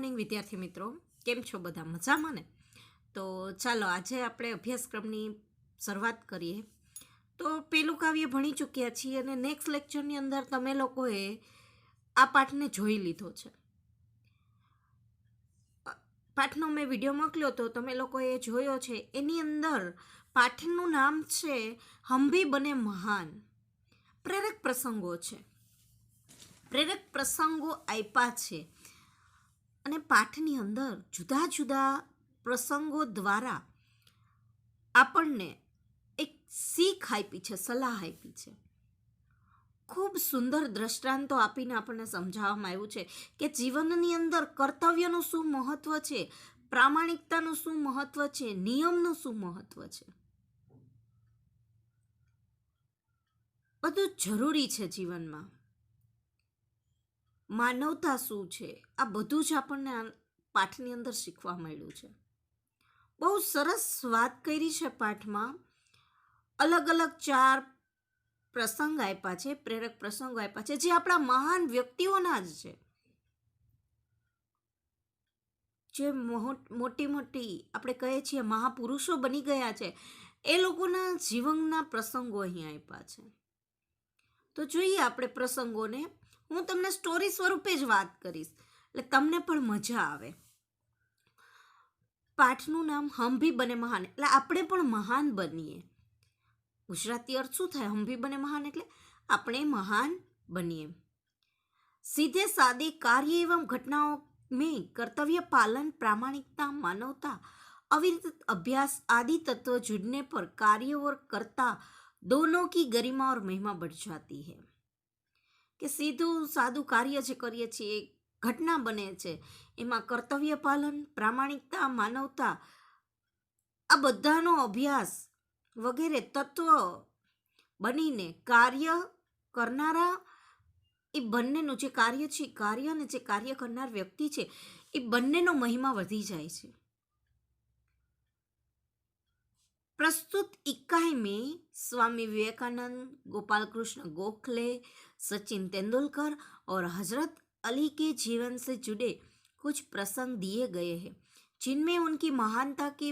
Morning વિદ્યાર્થી મિત્રો, કેમ છો બધા? મજામાં ને? તો ચાલો આજે આપણે અભ્યાસક્રમની શરૂઆત કરીએ. તો પેલું કાવ્ય ભણી ચૂક્યા છીએ અને નેક્સ્ટ લેક્ચરની અંદર તમે લોકોએ આ પાઠને જોઈ લીધો છે. પાઠનો મેં વિડીયો મોકલ્યો તો તમે લોકોએ જોયો છે. એની અંદર પાઠનું નામ છે હંભી બને મહાન. પ્રેરક પ્રસંગો છે, પ્રેરક પ્રસંગો આપ્યા છે અને પાઠની અંદર જુદા જુદા પ્રસંગો દ્વારા આપણને એક શીખ આપી છે, સલાહ આપી છે. ખૂબ સુંદર દ્રષ્ટાંતો આપીને આપણને સમજાવવામાં આવ્યું છે કે જીવનની અંદર કર્તવ્યનું શું મહત્વ છે, પ્રામાણિકતાનું શું મહત્વ છે, નિયમનું શું મહત્વ છે. બધું જરૂરી છે જીવનમાં. માનવતા શું છે, આ બધું જ આપણને પાઠની અંદર શીખવા મળ્યું છે. બહુ સરસ વાત કરી છે પાઠમાં. અલગ અલગ 4 પ્રસંગ આપ્યા છે, પ્રેરક પ્રસંગો આપ્યા છે જે આપણા મહાન વ્યક્તિઓના જ છે. જે મોટી મોટી આપણે કહીએ છીએ મહાપુરુષો બની ગયા છે, એ લોકોના જીવનના પ્રસંગો અહીં આપ્યા છે. તો જોઈએ આપણે પ્રસંગોને. હું તમને સ્ટોરી સ્વરૂપે જ વાત કરીશ એટલે તમને પણ મજા આવે. પાઠનું નામ હંભી બને મહાન એટલે આપણે પણ મહાન બનીએ. ગુજરાતી અર્થ શું થાય? હંભી બને મહાન એટલે આપણે મહાન બનીએ. सीधे सादे कार्य एवं घटनाओं में कर्तव्य पालन, प्रामाणिकता, मानवता, अविरत अभ्यास आदि तत्व जुड़ने पर कार्य और कर्ता दोनों की गरिमा और महिमा बढ़ जाती है. કે સીધું સાદું કાર્ય જે કરીએ છીએ, ઘટના બને છે, એમાં કર્તવ્ય પાલન, પ્રામાણિકતા, માનવતા, આ બધાનો અભ્યાસ વગેરે તત્વ બનીને કાર્ય કરનારા એ બંનેનું જે કાર્ય છે, કાર્ય અને જે કાર્ય કરનાર વ્યક્તિ છે, એ બંનેનો મહિમા વધી જાય છે. प्रस्तुत इकाई में स्वामी विवेकानंद, गोपाल कृष्ण गोखले, सचिन तेंदुलकर और हजरत अली के जीवन से जुड़े कुछ प्रसंग दिए गए हैं जिनमें उनकी महानता के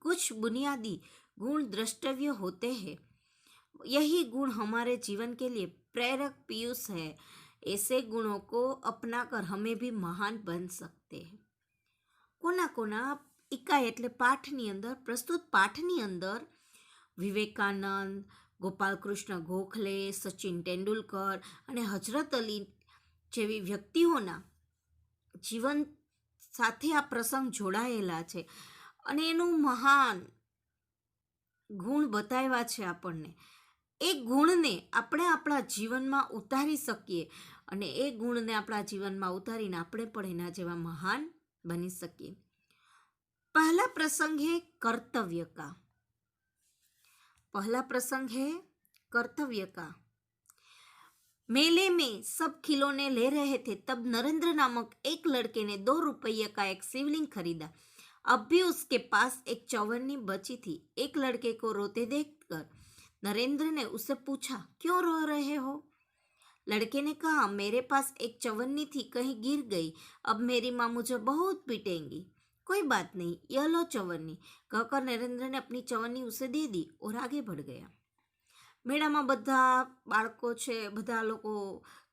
कुछ बुनियादी गुण द्रष्टव्य होते हैं. यही गुण हमारे जीवन के लिए प्रेरक पीयूष है. ऐसे गुणों को अपनाकर हमें भी महान बन सकते हैं. कोना कोना इकाई એટલે પાઠની અંદર, પ્રસ્તુત પાઠની અંદર વિવેકાનંદ, ગોપાલ કૃષ્ણ ગોખલે, સચિન તેંડુલકર અને હજરત અલી જેવી વ્યક્તિઓના જીવન સાથે આ પ્રસંગ જોડાયેલા છે અને એનું મહાન ગુણ બતાવ્યા છે આપણને. એ ગુણને આપણે આપણા જીવનમાં ઉતારી શકીએ અને એ ગુણને આપણા જીવનમાં ઉતારીને આપણે પણ એના જેવા મહાન બની શકીએ. पहला प्रसंग है कर्तव्य का. पहला प्रसंग है कर्तव्य का. मेले में सब खिलौने ले रहे थे तब नरेंद्र नामक एक लड़के ने 2 रुपये का एक शिवलिंग खरीदा. अब भी उसके पास एक चौवन्नी बची थी. एक लड़के को रोते देखकर नरेंद्र ने उससे पूछा, क्यों रो रहे हो? लड़के ने कहा, मेरे पास एक चवन्नी थी, कहीं गिर गई. अब मेरी माँ मुझे बहुत पीटेंगी. कोई बात नहीं, यह लो चवन्नी. कहकर नरेंद्र ने अपनी चवन्नी उसे दे दी और आगे बढ़ गया. મેળામાં બધા બાળકો છે, બધા લોકો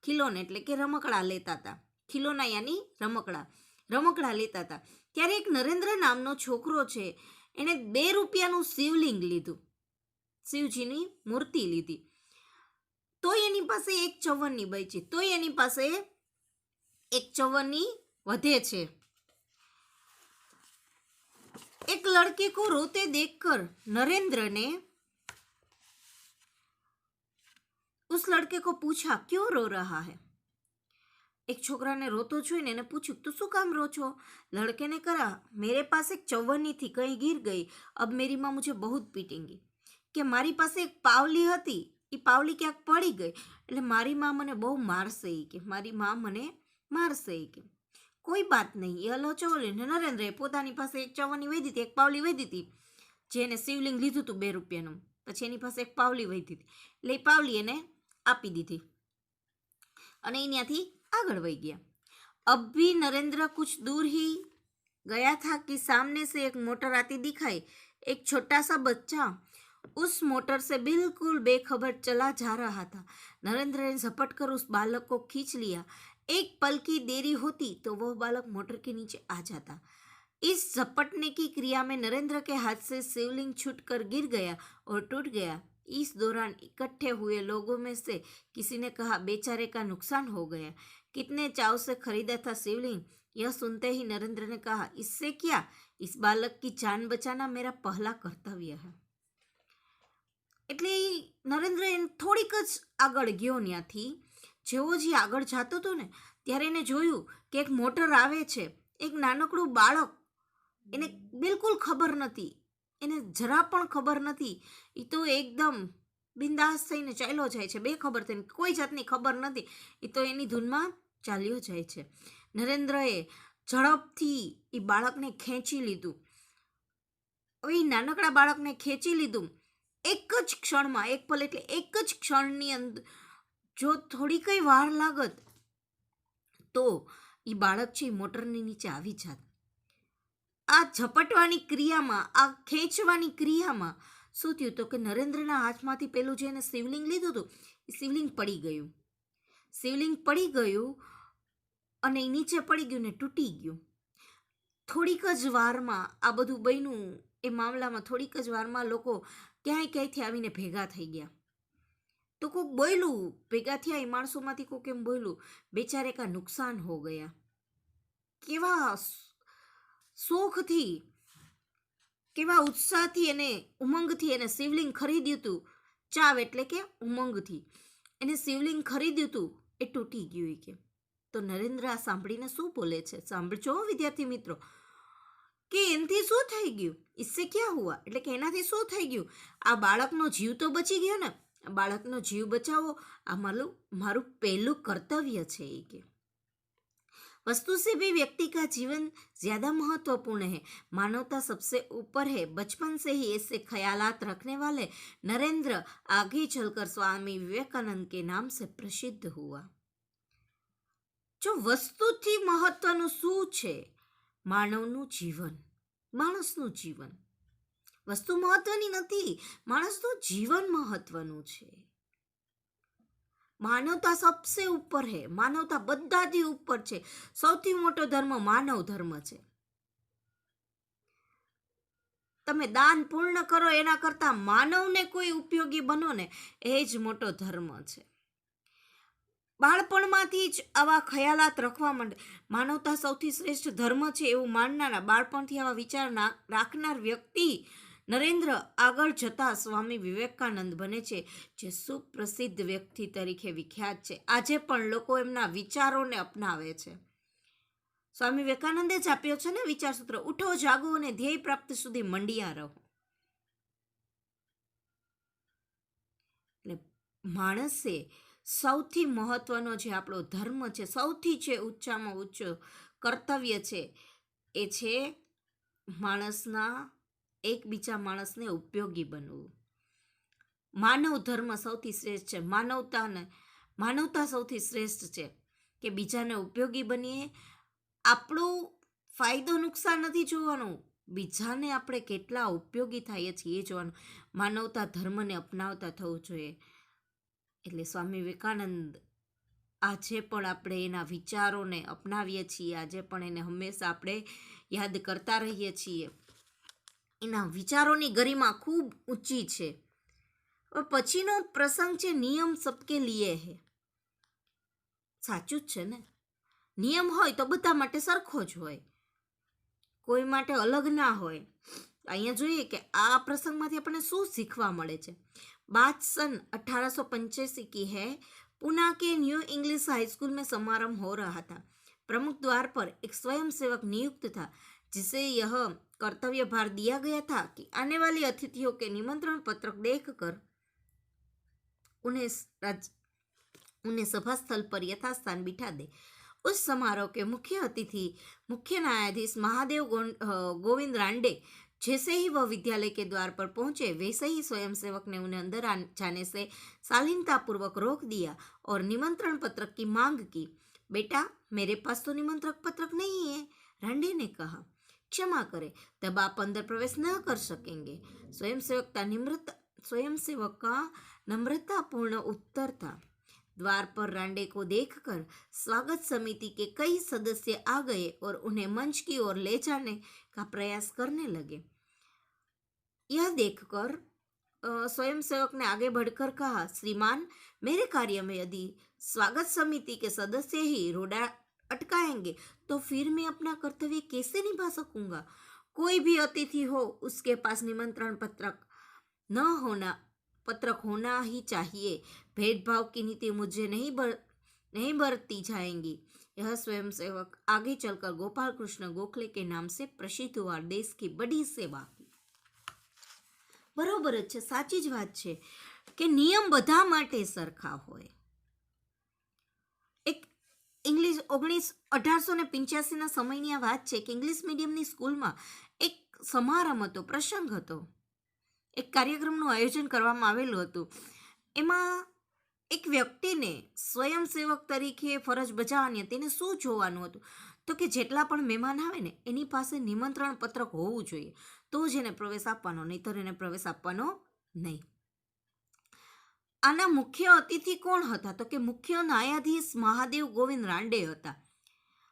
ખિલોને એટલે કે રમકડા લેતા હતા. ખિલોના યાની રમકડા લેતા હતા. ત્યારે એક નરેન્દ્ર નામનો છોકરો છે, એણે 2 રૂપિયાનું શિવલિંગ લીધું, શિવજીની મૂર્તિ લીધી. તો એની પાસે એક ચવન્ની બચી, તો એની પાસે એક ચવન્ની વધે છે. एक लड़के को रोते देखकर नरेंद्र ने उस लड़के को पूछा, क्यों रो रहा है? एक छोकरा ने रोतो જોઈને એને પૂછ્યું, તું શું કામ રો છો? लड़के ने कहा, मेरे पास एक चौवन्नी थी, कहीं गिर गई. अब मेरी माँ मुझे बहुत पीटेंगी. કે મારી પાસે એક પાવલી હતી, એ પાવલી ક્યાંક પડી ગઈ એટલે મારી માં મને બહુ મારશે. કે મારી માં મને મારશે. કે કોઈ બાત નહીં, એ લો ચવન્ની. નરેન્દ્રએ પોતાની પાસે એક ચવન્ની વધી હતી, એક પાવલી વધી હતી, જેને શિવલિંગ લીધું હતું 2 રૂપિયાનું. પછી એની પાસે એક પાવલી વધી હતી એટલે એ પાવલી એને આપી દીધી અને અહીંયાથી આગળ વહી ગયા. अब भी नरेंद्र कुछ दूर ही गया था कि सामने से एक मोटर आती दिखाई। एक छोटा सा बच्चा उस मोटर से बिल्कुल बेखबर चला जा रहा था। नरेंद्र ने झपट कर उस बालक को खींच लिया। एक पल की देरी होती तो वह बालक मोटर के नीचे आ जाता। इस झपटने की क्रिया में नरेंद्र के हाथ से शिवलिंग छूटकर गिर गया और टूट गया। इस दौरान इकट्ठे हुए लोगों में से किसी ने कहा, बेचारे का नुकसान हो गया, कितने चाव से खरीदा था शिवलिंग। यह सुनते ही नरेंद्र ने कहा, इससे क्या, इस बालक की जान बचाना मेरा पहला कर्तव्य है। એટલે નરેન્દ્ર થોડીક જ આગળ ગયો ત્યાંથી. જેવો જે આગળ જતો હતો ને ત્યારે એને જોયું કે એક મોટર આવે છે. એક નાનકડું બાળક, એને બિલકુલ ખબર નથી, એને જરા પણ ખબર નથી. એ તો એકદમ બિંદાસ થઈને ચાલ્યો જાય છે, બેખબર થઈને, કોઈ જાતની ખબર નથી. એ તો એની ધૂનમાં ચાલ્યો જાય છે. નરેન્દ્રએ ઝડપથી એ બાળકને ખેંચી લીધું. હવે એ નાનકડા બાળકને ખેંચી લીધું. એક જ ક્ષણમાં, એક પલ એટલે એક જ ક્ષણની અંદર, જો થોડી કઈ વાર લાગત તો એ બાળક છે એ મોટરની નીચે આવી જાત. આ ઝપટવાની ક્રિયામાં, આ ખેંચવાની ક્રિયામાં શું થયું તો કે નરેન્દ્રના હાથમાંથી પેલું જે એને શિવલિંગ લીધું હતું એ શિવલિંગ પડી ગયું. શિવલિંગ પડી ગયું અને એ નીચે પડી ગયું ને તૂટી ગયું. થોડીક જ વારમાં આ બધું બન્યું. એ મામલામાં થોડીક જ વારમાં લોકો ક્યાંયથી આવીને ભેગા થઈ ગયા. તો કોઈક બોલ્યું, ભેગા થયા એ માણસોમાંથી કોઈક એમ બોલ્યું, બેચારે કા નુકસાન હો ગયા. કેવા શોખથી, કેવા ઉત્સાહથી એને, ઉમંગથી એને શિવલિંગ ખરીદ્યું હતું. ચાવ એટલે કે ઉમંગથી એને શિવલિંગ ખરીદ્યું હતું, એ તૂટી ગયું. કે તો નરેન્દ્ર આ સાંભળીને શું બોલે છે, સાંભળજો વિદ્યાર્થી મિત્રો, કે એનાથી શું થઈ ગયું, ઇસસે ક્યાં હુઆ, એટલે કે એનાથી શું થઈ ગયું. આ બાળકનો જીવ તો બચી ગયો ને, બાળકનો જીવ બચાવો આ મારું પહેલું કર્તવ્ય છે. એ કે वस्तु से भी व्यक्ति का जीवन ज्यादा महत्वपूर्ण है, मानवता सबसे ऊपर है. बचपन से ही ऐसे ख्यालात रखने वाले नरेंद्र आगे चलकर स्वामी विवेकानंद के नाम से प्रसिद्ध हुआ. जो वस्तुથી મહત્વનું શું છે, માનવનું જીવન, માણસનું જીવન. વસ્તુ મહત્વની નથી, માણસનું જીવન મહત્વનું છે. માનવતા સબસે ઉપર હે, માનવતા બધાથી ઉપર છે. સૌથી મોટો ધર્મ માનવ ધર્મ છે. તમે દાન પૂર્ણ કરો એના કરતાં માનવને કોઈ ઉપયોગી બનો ને, એ જ મોટો ધર્મ છે. બાળપણમાંથી જ આવા ખ્યાલાત રાખવા માંડે. માનવતા સૌથી શ્રેષ્ઠ ધર્મ છે એવું માનનારા, બાળપણથી આવા વિચાર રાખનાર વ્યક્તિ નરેન્દ્ર આગળ જતા સ્વામી વિવેકાનંદ બને છે, જે સુપ્રસિદ્ધ વ્યક્તિ તરીકે વિખ્યાત છે. આજે પણ લોકો એમના વિચારોને અપનાવે છે. સ્વામી વિવેકાનંદે જ આપ્યો છે ને વિચાર સૂત્ર, ઉઠો જાગો અને ધ્યેય પ્રાપ્તિ સુધી મંડિયા રહો. એટલે માણસે સૌથી મહત્વનો જે આપણો ધર્મ છે, સૌથી જે ઊંચામાં ઊંચો કર્તવ્ય છે, એ છે માણસના, એકબીજા માણસને ઉપયોગી બનવું. માનવ ધર્મ સૌથી શ્રેષ્ઠ છે. માનવતા સૌથી શ્રેષ્ઠ છે કે બીજાને ઉપયોગી બનીએ. આપણું ફાયદો નુકસાન નથી જોવાનું, બીજાને આપણે કેટલા ઉપયોગી થઈએ છીએ એ જોવાનું. માનવતા ધર્મને અપનાવતા થવું જોઈએ. એટલે સ્વામી વિવેકાનંદ આજે પણ આપણે એના વિચારોને અપનાવીએ છીએ, આજે પણ એને હંમેશા આપણે યાદ કરતા રહીએ છીએ. એના વિચારોની ગરિમા ખૂબ ઊંચી છે. હવે પછીનો પ્રસંગ છે, નિયમ સબકે લીએ હે. સાચું જ છે ને, નિયમ હોય તો બધા માટે સરખો જ હોય, કોઈ માટે અલગ ના હોય. અહીંયા જોઈએ કે આ પ્રસંગમાંથી આપણને શું શીખવા મળે છે. बात सन 1885 की है. पुणे के न्यू इंग्लिश हाई स्कूल में समारंभ हो रहा था. प्रमुख द्वार पर एक स्वयं सेवक नियुक्त था, जिसे यह कर्तव्य भार दिया गया था कि आने वाले अतिथियों के निमंत्रण पत्रक देखकर उन्हें सभा स्थल पर यथास्थान बिठा दे. उस समारोह के मुख्य अतिथि मुख्य न्यायाधीश महादेव गोविंद रांडे जैसे ही वह विद्यालय के द्वार पर पहुंचे, वैसे ही स्वयंसेवक ने उन्हें अंदर जाने से शालीनतापूर्वक रोक दिया और निमंत्रण पत्रक की मांग की. बेटा, मेरे पास तो निमंत्रण पत्रक नहीं है, रांडे ने कहा। क्षमा करें, तब आप अंदर प्रवेश न कर सकेंगे, स्वयंसेवक का नम्रतापूर्ण उत्तर था। द्वार पर रांडे को देखकर स्वागत समिति के कई सदस्य आ गए और उन्हें मंच की ओर ले जाने का प्रयास करने लगे। यह देखकर स्वयंसेवक ने आगे बढ़कर कहा, श्रीमान, मेरे कार्य में यदि स्वागत समिति के सदस्य ही रोड़ा अटकाएंगे तो फिर मैं अपना कर्तव्य कैसे निभा सकूंगा। कोई भी अतिथि हो, उसके पास निमंत्रण पत्रक होना ही चाहिए। भेदभाव की नीति मुझे नहीं बरती जाएंगी। यह स्वयंसेवक आगे चलकर गोपाल कृष्ण गोखले के नाम से प्रसिद्ध हुआ, देश की बड़ी सेवा की। बरोबर છે, સાચી જ વાત છે કે નિયમ બધા માટે સરખા હોય। એક ઇંગ્લિશ 1885ના સમયની આ વાત છે કે ઇંગ્લિશ મીડિયમની સ્કૂલમાં એક સમારંભ હતો, પ્રસંગ હતો, એક કાર્યક્રમનું આયોજન કરવામાં આવેલું હતું। એમાં એક વ્યક્તિને સ્વયંસેવક તરીકે ફરજ બજાવવાની હતી। એને શું જોવાનું હતું તો કે જેટલા પણ મહેમાન આવે ને એની પાસે નિમંત્રણ પત્રક હોવું જોઈએ, તો જ એને પ્રવેશ આપવાનો, નહીંતર એને પ્રવેશ આપવાનો નહીં। આના મુખ્ય અતિથિ કોણ હતા તો કે મુખ્ય ન્યાયાધીશ મહાદેવ ગોવિંદ રાંડે હતા।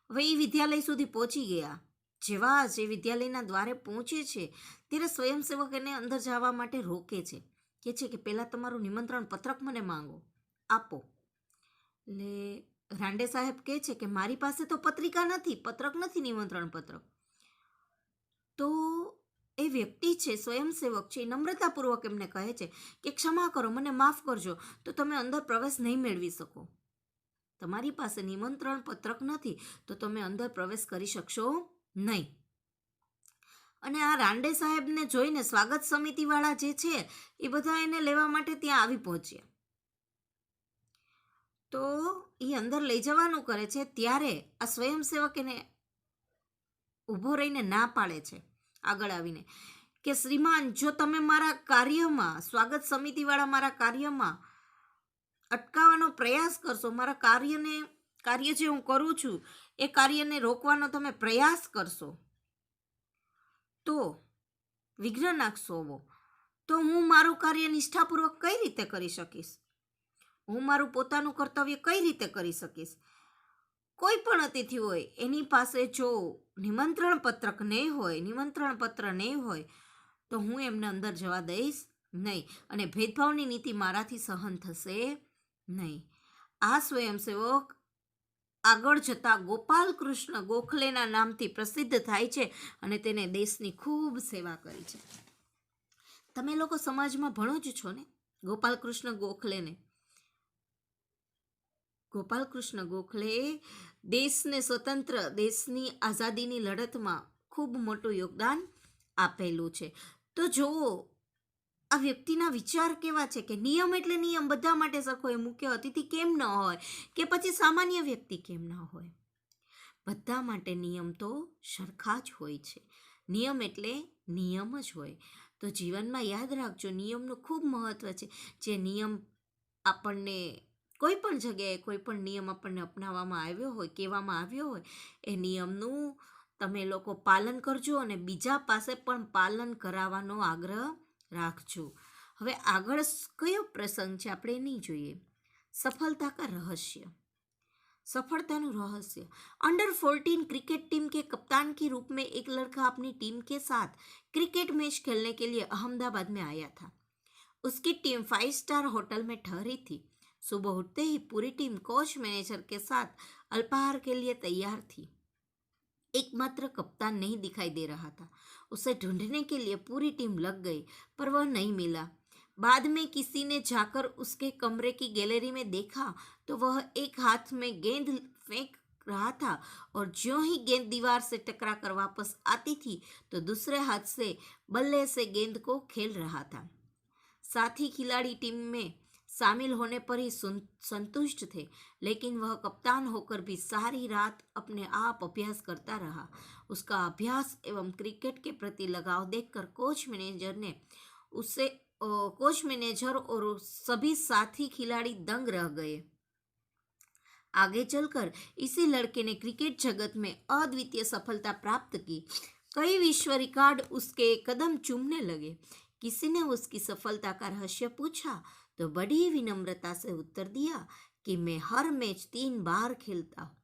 હવે એ વિદ્યાલય સુધી પહોંચી ગયા। જેવા જ એ વિદ્યાલયના દ્વારે પહોંચે છે ત્યારે સ્વયંસેવક એને અંદર જવા માટે રોકે છે, કહે છે કે પહેલાં તમારું નિમંત્રણ પત્રક મને માંગો, આપો। એટલે રાંડે સાહેબ કહે છે કે મારી પાસે તો પત્રિકા નથી, પત્રક નથી, નિમંત્રણ પત્રક। તો એ વ્યક્તિ છે, સ્વયંસેવક છે, એ નમ્રતાપૂર્વક એમને કહે છે કે ક્ષમા કરો, મને માફ કરજો, તો તમે અંદર પ્રવેશ નહીં મેળવી શકો। તમારી પાસે નિમંત્રણ પત્રક નથી તો તમે અંદર પ્રવેશ કરી શકશો નહીં। અને આ રાંડે સાહેબને જોઈને સ્વાગત સમિતિવાળા જે છે એ બધા એને લેવા માટે ત્યાં આવી પહોંચ્યા। તો એ અંદર લઈ જવાનું કરે છે ત્યારે આ સ્વયંસેવક એને ઊભો રહીને ના પાડે છે આગળ આવીને કે શ્રીમાન, જો તમે મારા કાર્યમાં, સ્વાગત સમિતિવાળા મારા કાર્યમાં અટકાવવાનો પ્રયાસ કરશો, મારા કાર્ય જે હું કરું છું એ કાર્યને રોકવાનો તમે પ્રયાસ કરશો, તો વિઘ્ન નાખશો, તો હું મારું કાર્ય નિષ્ઠાપૂર્વક કઈ રીતે કરી શકીશ? હું મારું પોતાનું કર્તવ્ય કઈ રીતે કરી શકીશ? કોઈ પણ અતિથિ હોય એની પાસે જો નિમંત્રણ પત્ર નહીં હોય તો હું એમને અંદર જવા દઈશ નહીં, અને ભેદભાવની નીતિ મારાથી સહન થશે નહીં। આ સ્વયંસેવક આગળ જતા ગોપાલ કૃષ્ણ ગોખલેના નામથી પ્રસિદ્ધ થાય છે અને તેને દેશની ખૂબ સેવા કરી છે। તમે લોકો સમાજમાં ભણો જ છો ને ગોપાલ કૃષ્ણ ગોખલેને। ગોપાલ કૃષ્ણ ગોખલે દેશને સ્વતંત્ર, દેશની આઝાદીની લડતમાં ખૂબ મોટું યોગદાન આપેલું છે। તો જુઓ આ વ્યક્તિના વિચાર કેવા છે કે નિયમ એટલે નિયમ બધા માટે સરખો હોય, મુખ્ય અતિથિ કેમ ન હોય કે પછી સામાન્ય વ્યક્તિ કેમ ન હોય, બધા માટે નિયમ તો સરખા જ હોય છે। નિયમ એટલે નિયમ જ હોય। તો જીવનમાં યાદ રાખજો, નિયમનું ખૂબ મહત્ત્વ છે। જે નિયમ આપણને કોઈ પણ જગ્યાએ કોઈ પણ નિયમ આપણને અપનાવવામાં આવ્યો હોય, કહેવામાં આવ્યો હોય, એ નિયમનું તમે લોકો પાલન કરજો અને બીજા પાસે પણ પાલન કરાવવાનો આગ્રહ રાખજો। હવે આગળ કયો પ્રસંગ છે આપણે નહીં જોઈએ। सफलता का रहस्य, सफलताનું रहस्य। अंडर 14 क्रिकेट टीम के कप्तान के रूप में एक लड़का अपनी टीम के साथ क्रिकेट मैच खेलने के लिए अहमदाबाद में आया था। उसकी टीम 5 स्टार होटल में ठहरी थी। सुबह उठते ही पूरी टीम कोच मैनेजर के साथ अल्पाहार के लिए तैयार थी। एकमात्र कप्तान नहीं दिखाई दे रहा था। उसे ढूंढने के लिए पूरी टीम लग गई, पर वह नहीं मिला। बाद में किसी ने जाकर उसके कमरे की गैलरी में देखा तो वह एक हाथ में गेंद फेंक रहा था और ज्यों ही गेंद दीवार से टकरा कर वापस आती थी तो दूसरे हाथ से बल्ले से गेंद को खेल रहा था। साथी खिलाड़ी टीम में शामिल होने पर ही संतुष्ट थे, लेकिन वह कप्तान होकर भी सारी रात अपने आप अभ्यास करता रहा। उसका अभ्यास एवं क्रिकेट के प्रति लगाव देखकर कोच मैनेजर और सभी साथी खिलाड़ी दंग रह गए। आगे चलकर इसी लड़के ने क्रिकेट जगत में अद्वितीय सफलता प्राप्त की। कई विश्व रिकॉर्ड उसके कदम चूमने लगे। किसी ने उसकी सफलता का रहस्य पूछा तो बड़ी विनम्रता से उत्तर दिया कि मैं हर मैच 3 बार खेलता हूँ,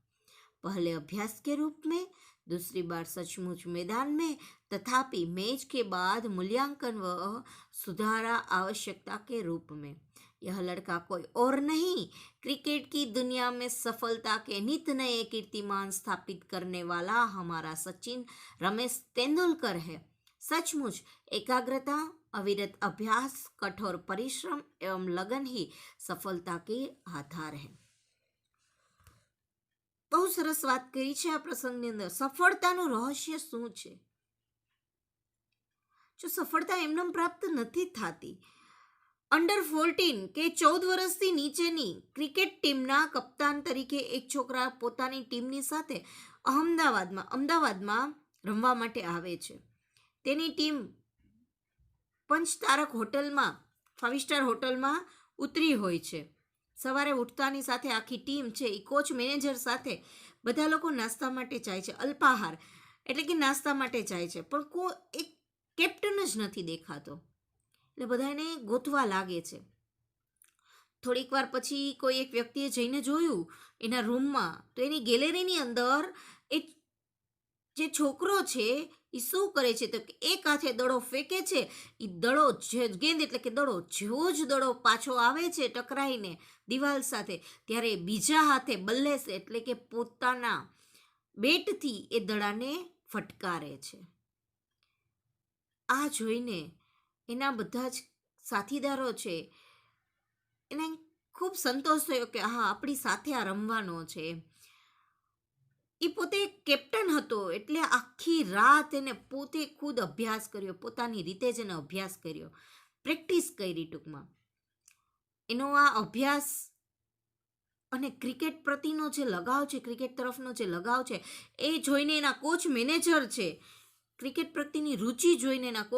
पहले अभ्यास के रूप में, दूसरी बार सचमुच मैदान में, तथापि मैच के बाद मूल्यांकन व सुधारा आवश्यकता के रूप में। यह लड़का कोई और नहीं, क्रिकेट की दुनिया में सफलता के नित नए कीर्तिमान स्थापित करने वाला हमारा सचिन रमेश तेंदुलकर है। सचमुच एकाग्रता, अविरत अभ्यास, कठोर परिश्रम एवं लगन ही सफलता के आधार है। બહુ સરસ વાત કરી છે આ પ્રસંગની અંદર। સફળતાનું રહસ્ય શું છે? જો સફળતા એમનેમ પ્રાપ્ત નથી થતી, અંડર 14 કે 14 વર્ષથી નીચેની ક્રિકેટ ટીમના કપ્તાન તરીકે એક છોકરા પોતાની ટીમની સાથે અમદાવાદમાં રમવા માટે આવે છે। તેની ટીમ પંચતારક હોટલમાં, 5 સ્ટાર હોટલમાં ઉતરી હોય છે। સવારે ઉઠતાની સાથે આખી ટીમ છે એ કોચ મેનેજર સાથે બધા લોકો નાસ્તા માટે જાય છે, અલ્પાહાર એટલે કે નાસ્તા માટે જાય છે, પણ એક કેપ્ટન જ નથી દેખાતો, એટલે બધા એને ગોતવા લાગે છે। થોડીક વાર પછી કોઈ એક વ્યક્તિએ જઈને જોયું એના રૂમમાં, તો એની ગેલેરીની અંદર એ જે છોકરો છે એ શું કરે છે તો એક હાથે દડો ફેંકે છે, એ દડો ગેંદ એટલે કે દડો જેવો જ દડો પાછો આવે છે ટકરાઈને દિવાલ સાથે, ત્યારે બીજા હાથે બલ્લેસ એટલે કે પોતાના બેટથી એ દડાને ફટકારે છે। આ જોઈને એના બધા જ સાથીદારો છે એને ખૂબ સંતોષ થયો કે હા, આપણી સાથે આ રમવાનો છે। એ પોતે કેપ્ટન હતો એટલે આખી રાત એને પોતે ખુદ અભ્યાસ કર્યો, પોતાની રીતે જ એને અભ્યાસ કર્યો, પ્રેક્ટિસ કરી ટૂંકમાં। એનો આ અભ્યાસ અને ક્રિકેટ પ્રતિનો જે લગાવ છે, ક્રિકેટ તરફનો જે લગાવ છે, એ જોઈને એના કોચ મેનેજર છે, ક્રિકેટ પ્રત્યેની રુચિ જોઈને એના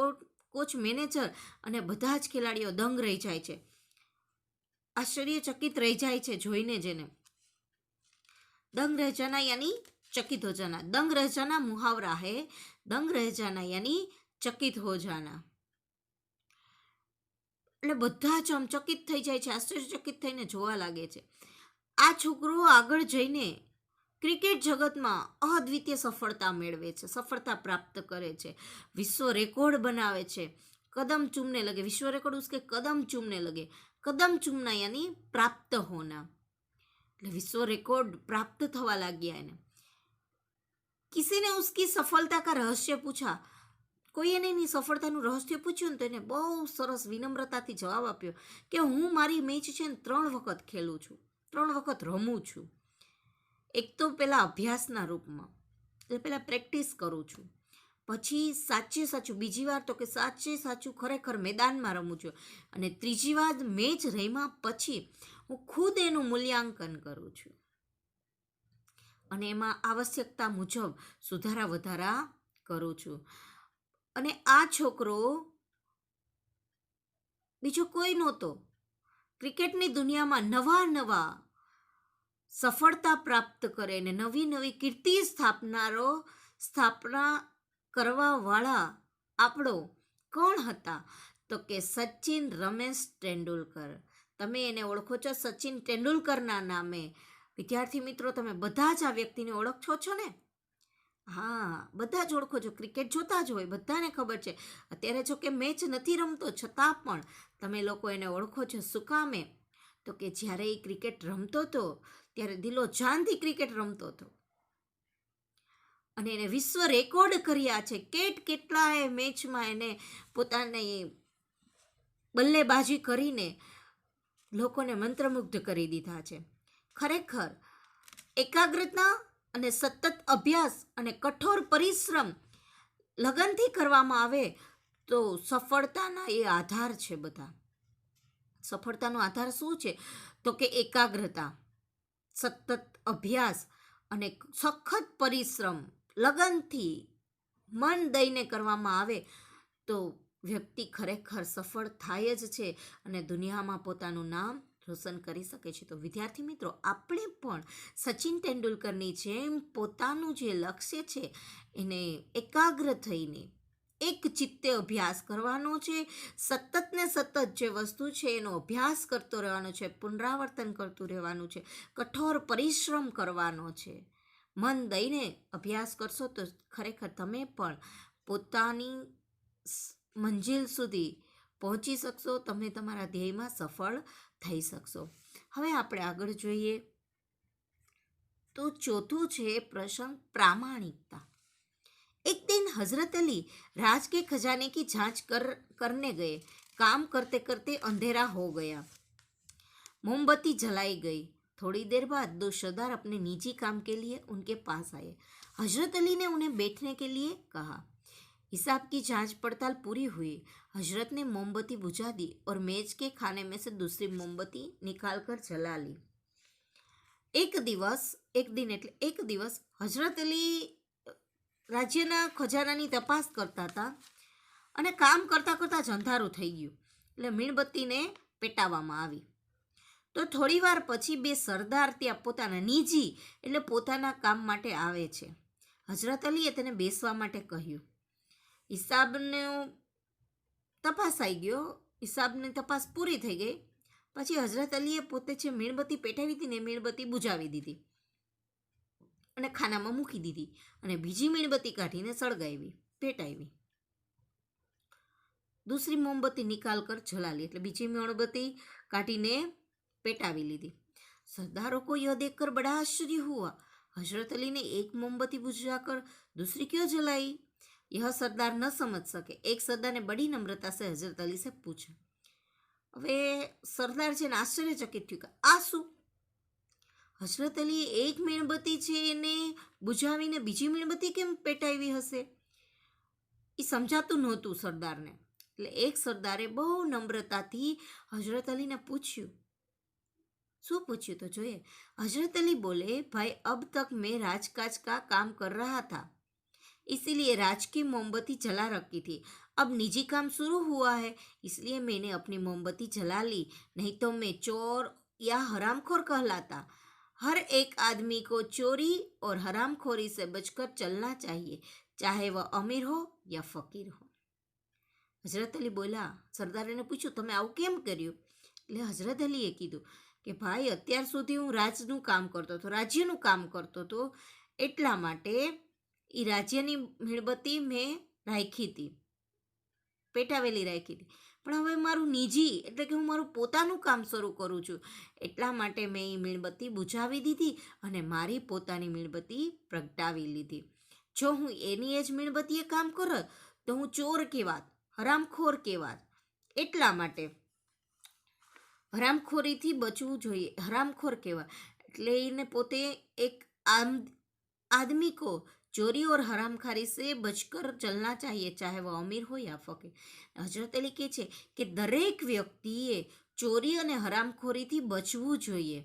કોચ મેનેજર અને બધા જ ખેલાડીઓ દંગ રહી જાય છે, આશ્ચર્યચકિત રહી જાય છે જોઈને જ એને। दंग रह जाना यानी चकित हो जाना। दंग रह जाना मुहावरा है, दंग रह जाना यानी चकित हो जाना। એટલે બધા જ આમ ચકિત થઈ જાય છે, આશ્ચર્યચકિત થઈને જોવા લાગે છે। આ છોકરો આગળ જઈને ક્રિકેટ જગતમાં અદ્વિતીય સફળતા મેળવે છે, સફળતા પ્રાપ્ત કરે છે, વિશ્વ રેકોર્ડ બનાવે છે। कदम चूमने लगे, विश्व रिकॉर्ड उसके कदम चूमने लगे। कदम चूमना यानी प्राप्त होना, विश्व रिकॉर्ड प्राप्त थवा लग गया है। किसी ने उसकी सफलता का रहस्य पूछा, कोई एनी सफलताનું રહસ્ય પૂછ્યું ને તો એને બહુ સરસ વિનમ્રતાથી જવાબ આપ્યો કે હું મારી મેચ છે ને 3 વખત ખેલું છું, 3 વખત રમું છું। એક તો પહેલાં અભ્યાસના રૂપમાં, એટલે પહેલાં પ્રેક્ટિસ કરું છું, પછી સાચે સાચું બીજી વાર તો કે સાચે સાચું ખરેખર મેદાનમાં રમું છું, અને ત્રીજી વાર મેચ રમ્યા પછી હું ખુદ એનું મૂલ્યાંકન કરું છું અને એમાં આવશ્યકતા મુજબ સુધારા વધારા કરું છું। અને આ છોકરો બીજો કોઈ નહોતો, ક્રિકેટની દુનિયામાં નવા નવા સફળતા પ્રાપ્ત કરે ને નવી નવી કીર્તિ સ્થાપના કરવાવાળા આપણો કોણ હતા તો કે સચિન રમેશ તેંડુલકર। તમે એને ઓળખો છો સચિન તેંડુલકરના નામે। વિદ્યાર્થી મિત્રો, તમે બધા જ આ વ્યક્તિને ઓળખો છો ને? હા, બધા જ ઓળખો છો, ક્રિકેટ જોતા જ હોય, બધાને ખબર છે। અત્યારે જો કે મેચ નથી રમતો છતાં પણ તમે લોકો એને ઓળખો છો। શું કામે? તો કે જ્યારે એ ક્રિકેટ રમતો હતો ત્યારે દિલો જાનથી ક્રિકેટ રમતો હતો અને એને વિશ્વ રેકોર્ડ કર્યા છે। કેટલાય મેચમાં એને પોતાની બલ્લેબાજી કરીને લોકોને મંત્રમુગ્ધ કરી દીધા છે। ખરેખર એકાગ્રતા અને સતત અભ્યાસ અને કઠોર પરિશ્રમ લગનથી કરવામાં આવે તો સફળતાના એ આધાર છે। બધા સફળતાનો આધાર શું છે તો કે એકાગ્રતા, સતત અભ્યાસ અને સખત પરિશ્રમ લગનથી મન દઈને કરવામાં આવે તો વ્યક્તિ ખરેખર સફળ થાય જ છે અને દુનિયામાં પોતાનું નામ રોશન કરી શકે છે. તો વિદ્યાર્થી મિત્રો, આપણે પણ સચિન તેંડુલકરની જેમ પોતાનું જે લક્ષ્ય છે એને એકાગ્ર થઈને એક ચિત્તે અભ્યાસ કરવાનો છે. સતત ને સતત જે વસ્તુ છે એનો અભ્યાસ કરતો રહેવાનો છે, પુનરાવર્તન કરતું રહેવાનું છે, કઠોર પરિશ્રમ કરવાનો છે. મન દઈને અભ્યાસ કરશો તો ખરેખર તમે પણ પોતાની મંજિલ સુધી પહોંચી શકશો, તમે તમારા ધ્યેયમાં સફળ થઈ શકશો. હવે આપણે આગળ જોઈએ તો ચોથું છે પ્રસંગ प्रामाणिकता. एक दिन हजरत अली राज के खजाने की जांच करने गए. काम करते करते अंधेरा हो गया. मोमबत्ती जलाई गई. थोड़ी देर बाद दो सरदार अपने निजी काम के लिए उनके पास आए. हजरत अली ने उन्हें बैठने के लिए कहा. हिसाब की जांच पड़ताल पूरी हुई. हजरत ने मोमबत्ती बुझा दी और मेज के खाने में से दूसरी मोमबत्ती निकाल कर जला ली. एक દિવસ હજરત અલી રાજ્યના ખજાનાની તપાસ કરતા હતા અને કામ કરતાં કરતાં જ અંધારું થઈ ગયું, એટલે મીણબત્તીને પેટાવવામાં આવી. તો થોડી વાર પછી બે સરદાર ત્યાં પોતાના નિજી એટલે પોતાના કામ માટે આવે છે. હજરત અલીએ તેને બેસવા માટે કહ્યું. હિસાબની તપાસ પૂરી થઈ ગઈ. પછી હજરત અલીએ પોતે જે મીણબત્તી પેટાવી હતી ને મીણબત્તી બુજાવી દીધી અને ખાનામાં મૂકી દીધી અને બીજી મીણબત્તી કાઢીને સળગાવી પેટાવી. दूसरी मोमबत्ती निकाल कर जला ली, એટલે બીજી મીણબત્તી કાઢીને पेटावी लीधी. सरदारों को यह देखकर बड़ा आश्चर्य हुआ. हजरत अली ने एक मोमबत्ती बुझाकर दूसरी क्यों जलाई? यह सरदार न समझ सके. एक सरदार ने बड़ी नम्रता से हजरत अली से पूछा. હવે સરદાર છે ને આશ્ચર્યચકિત થયું કે આ શું? હજરત અલીએ એક મીણબત્તી છે એને બુઝાવીને બીજી મીણબત્તી કેમ પેટાવી હશે? એ સમજાતું નહોતું સરદારને. એટલે એક સરદારે બહુ નમ્રતાથી હજરત અલીને પૂછ્યું. શું પૂછ્યું તો જોઈએ. हजरत अली बोले, भाई अब तक मैं राजकाज का काम कर रहा था, इसीलिए राज की मोमबत्ती जला रखी थी. अब निजी काम शुरू हुआ है, इसलिए मैंने अपनी मोमबत्ती जला ली, नहीं तो मैं चोर या हरामखोर कहलाता. हर एक आदमी को चोरी और हरामखोरी से बचकर चलना चाहिए, चाहे वह अमीर हो या फकीर हो. હજરત અલી બોલ્યા. સરદારે પૂછ્યું, તમે આવું કેમ કર્યું? એટલે હજરત અલીએ કીધું કે ભાઈ, અત્યાર સુધી હું રાજ્યનું કામ કરતો હતો, એટલા માટે એ રાજ્યની મીણબત્તી મેં રાખી હતી, પેટાવેલી રાખી હતી. પણ હવે મારું નિજી એટલે કે હું મારું પોતાનું કામ શરૂ કરું છું, એટલા માટે મેં એ મીણબત્તી બુઝાવી દીધી અને મારી પોતાની મીણબત્તી પ્રગટાવી લીધી. જો હું એની જ મીણબત્તીએ કામ કરત તો હું ચોર કહેવાત, હરામખોર કહેવાત. એટલા માટે હરામખોરીથી બચવું જોઈએ, હરામખોર કહેવાય. એટલે એને પોતે એક आदमी को चोरी और हरामखारी से बचकर चलना चाहिए, चाहे वह अमीर हो या फकीर. હજરત અલી કહે છે કે દરેક વ્યક્તિએ ચોરી અને હરામખોરીથી બચવું જોઈએ.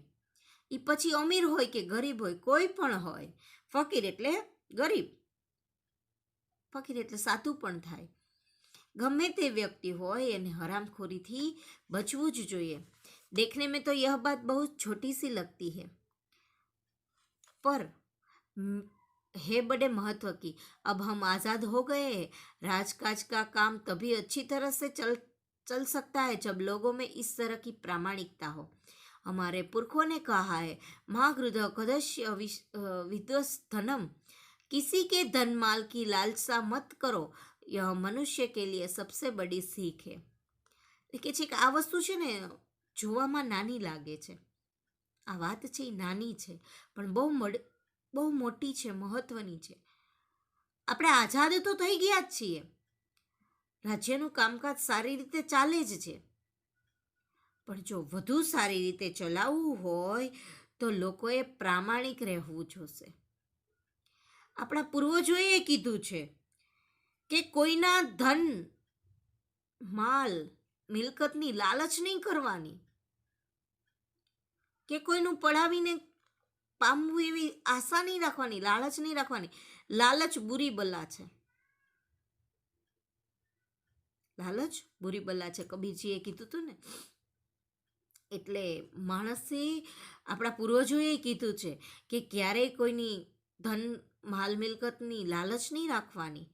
એ પછી અમીર હોય કે ગરીબ હોય, કોઈ પણ હોય. ફકીર એટલે ગરીબ, ફકીર એટલે સાધુ પણ થાય. ગમે તે વ્યક્તિ હોય એને હરામખોરીથી બચવું જ જોઈએ. देखने में तो यह बात बहुत छोटी सी लगती है, पर है बड़े महत्व की. अब हम आज़ाद हो गए हैं. राजकाज का काम तभी अच्छी तरह से चल सकता है जब लोगों में इस तरह की प्रामाणिकता हो. हमारे पुरखों ने कहा है, महागृध कदस्य विद्वस धनम, किसी के धन माल की लालसा मत करो, यह मनुष्य के लिए सबसे बड़ी सीख है. કે છે કે આ વસ્તુ છે ને જોવામાં નાની લાગે છે, આ વાત છે એ નાની છે પણ બહુ મોટી છે, મહત્વની છે. આપણે આઝાદ તો થઈ ગયા જ છીએ, રાજ્યનું કામકાજ સારી રીતે ચાલે જ છે, પણ જો વધુ સારી રીતે ચલાવવું હોય તો લોકોએ પ્રામાણિક રહેવું જોશે. આપણા પૂર્વજોએ કીધું છે કે કોઈના ધન માલ મિલકતની લાલચ નહીં કરવાની, કે કોઈનું પડાવીને પામવું એવી આશા નહીં રાખવાની, લાલચ નહીં રાખવાની. લાલચ બુરી બલા છે, લાલચ બુરી બલા છે, કબીરજીએ કીધું હતું ને. એટલે માણસે આપણા પૂર્વજોએ કીધું છે કે ક્યારેય કોઈની ધન માલ મિલકતની લાલચ નહીં રાખવાની.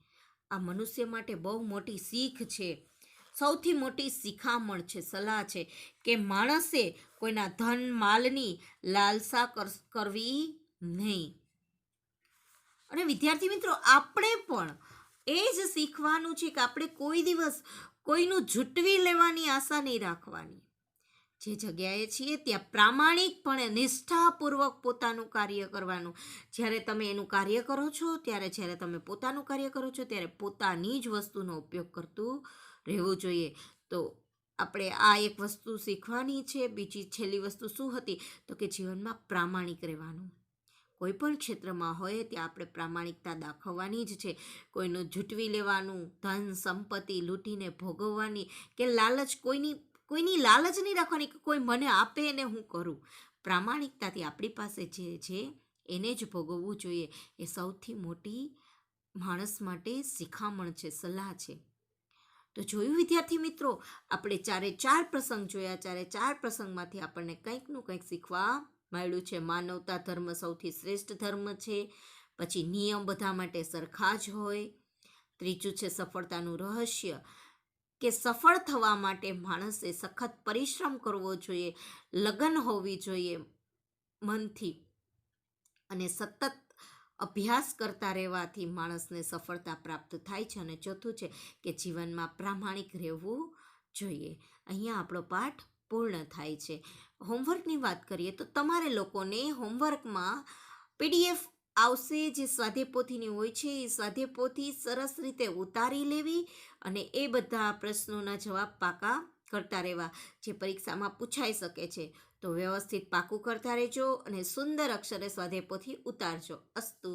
આ મનુષ્ય માટે બહુ મોટી શીખ છે, સૌથી મોટી શિખામણ છે, સલાહ છે કે માણસે કોઈના ધન માલની લાલસા કરવી નહીં. અને વિદ્યાર્થી મિત્રો, આપણે પણ એ જ શીખવાનું છે કે આપણે કોઈ દિવસ કોઈનું જૂટવી લેવાની આશા નહીં રાખવાની. જે જગ્યાએ છીએ ત્યાં પ્રામાણિકપણે નિષ્ઠાપૂર્વક પોતાનું કાર્ય કરવાનું. જ્યારે તમે એનું કાર્ય કરો છો, જ્યારે તમે પોતાનું કાર્ય કરો છો, ત્યારે પોતાની જ વસ્તુનો ઉપયોગ કરતું રહેવું જોઈએ. તો આપણે આ એક વસ્તુ શીખવાની છે. બીજી છેલ્લી વસ્તુ શું હતી? તો કે જીવનમાં પ્રામાણિક રહેવાનું. કોઈ પણ ક્ષેત્રમાં હોય ત્યાં આપણે પ્રામાણિકતા દાખવવાની જ છે. કોઈનું જૂટવી લેવાનું, ધન સંપત્તિ લૂંટીને ભોગવવાની કે લાલચ, કોઈની લાલચ નહીં રાખવાની કે કોઈ મને આપે ને હું કરું. પ્રામાણિકતાથી આપણી પાસે જે છે એને જ ભોગવવું જોઈએ. એ સૌથી મોટી માણસ માટે શિખામણ છે, સલાહ છે. તો જોયું વિદ્યાર્થી મિત્રો, આપણે ચાર પ્રસંગ જોયા. ચાર પ્રસંગમાંથી આપણને કંઈકનું કંઈક શીખવા મળ્યું છે. માનવતા ધર્મ સૌથી શ્રેષ્ઠ ધર્મ છે. પછી નિયમ બધા માટે સરખા જ હોય. ત્રીજું છે સફળતાનું રહસ્ય, કે સફળ થવા માટે માણસે સખત પરિશ્રમ કરવો જોઈએ, લગન હોવી જોઈએ મનથી, અને સતત અભ્યાસ કરતા રહેવાથી માણસને સફળતા પ્રાપ્ત થાય છે. અને ચોથું છે કે જીવનમાં પ્રામાણિક રહેવું જોઈએ. અહીંયા આપણો પાઠ પૂર્ણ થાય છે. હોમવર્કની વાત કરીએ તો તમારે લોકોને હોમવર્કમાં PDF આવશે, જે સ્વાધ્યાયપોથીની હોય છે. એ સ્વાધ્યાયપોથી સરસ રીતે ઉતારી લેવી અને એ બધા પ્રશ્નોના જવાબ પાકા કરતા રહેવા, જે પરીક્ષામાં પૂછાઈ શકે છે. તો વ્યવસ્થિત પાકું કરતા રહેજો અને સુંદર અક્ષરે સ્વાધ્યાયપોથી ઉતારજો. અસ્તુ.